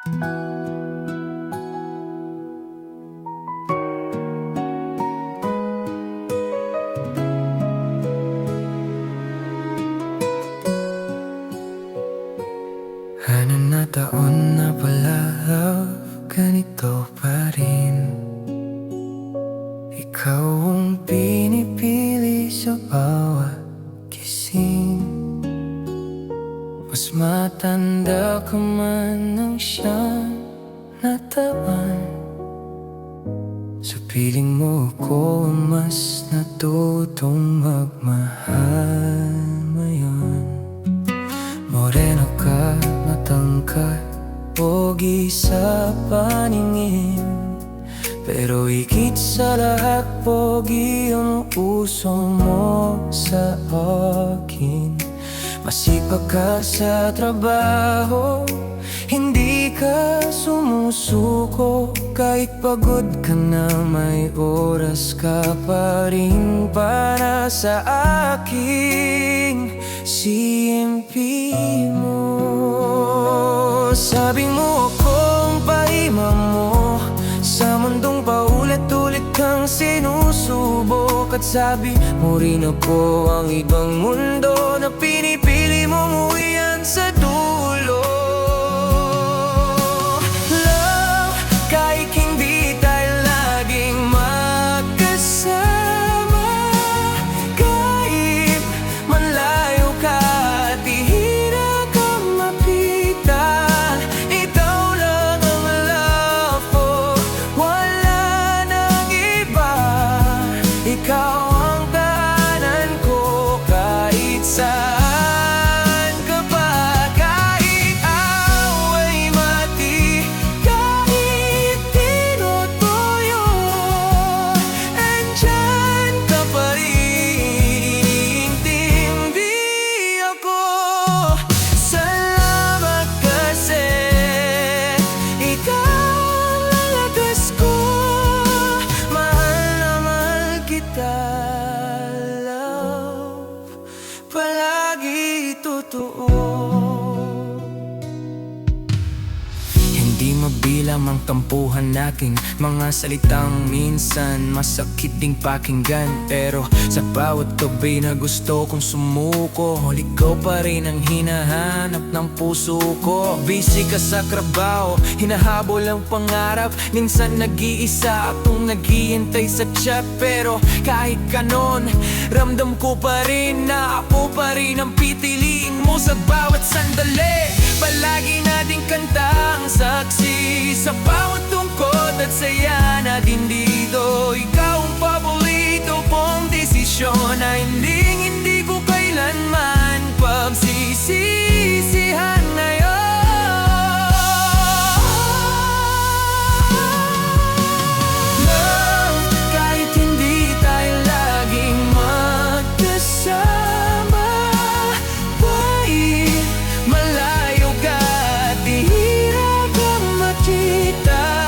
Ano na taon na pala, love, ganito pa rin. Ikaw ang pinipili sa bawat gising. Mas matanda ka man ng siyang natawan. Sa piling mo ko mas natutong magmahal ngayon. Moreno ka, matangkad, pogi sa paningin, pero higit sa lahat, pogi ang puso mo sa akin. Masipag ka sa trabaho, hindi ka sumusuko. Kahit pagod ka na, may oras ka pa rin para sa aking CMP mo. Sabi mo akong paima mo, sa mundong paulit-ulit kang sinusubok. At sabi mo rin ako ang ibang mundo na pinipili mong uwian sa dulo. Love, kahit hindi tayo laging magkasama, kahit malayo ka at hirap kang mapitan, ikaw lang ang love ko, wala nang iba. Ikaw ang tahanan ko kahit saan ka pa. Kahit away mati, kahit tinutuyo, andyan ka pa rin, iintindi ako. Salamat kasi ikaw ang lakas ko. Mahal na mahal kita, love, palagi totoo. Hindi mabilang ang tampuhan natin, mga salitang minsan masakit ding pakinggan. Pero sa bawat gabi na gusto kong sumuko, ikaw pa rin ang hinahanap ng puso ko. Busy ka sa trabaho, hinahabol ang pangarap, minsan nag-iisa akong naghihintay sa chat. Pero kahit kanon, ramdam ko pa rin na ako pa rin ang pipiliin mo sa bawat sandali. Palagi nating kanta ang saksi sa bawat tungkod at saya natin dito. Ikaw ang paborito kong desisyon na hindi ko kailanman pagsisisihan ngayon. Love, kahit hindi tayo laging magkasama, kahit malayo ka at hirap kang makita,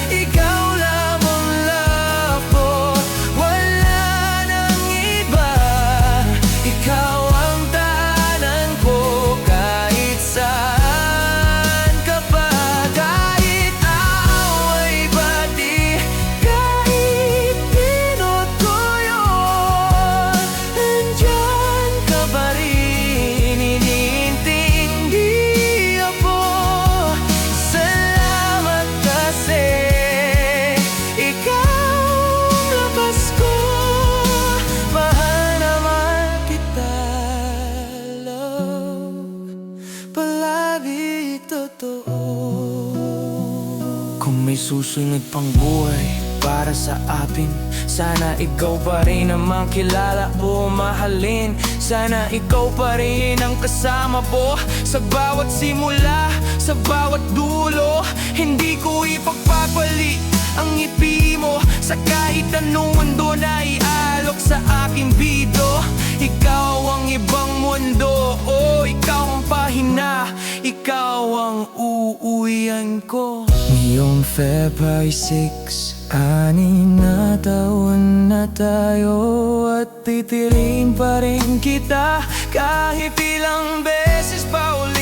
ikaw lang ang love ko, wala nang iba. Ikaw ang tahanan ko kahit saan ka pa. Kahit away bati, kahit tinutuyo, andyan ka pa rin, iniintindi ako. Salamat kasi ikaw ang lakas ko. Mahal na mahal kita, love, palagi totoo. Kung may susunod pang buhay para sa atin, sana ikaw pa rin ang makilala o mahalin. Sana ikaw pa rin ang kasama ko sa bawat simula, sa bawat dulo. Hindi ko ipagpapalit ang ngiti mo sa kahit anong mundo na ialok sa aking bito. Ikaw ang ibang mundo, oh, ikaw ang pahina, ikaw ang uuwian ko. Ngayong February 6, 6 na taon na tayo, at titirin pa rin kita kahit ilang beses pa ulit.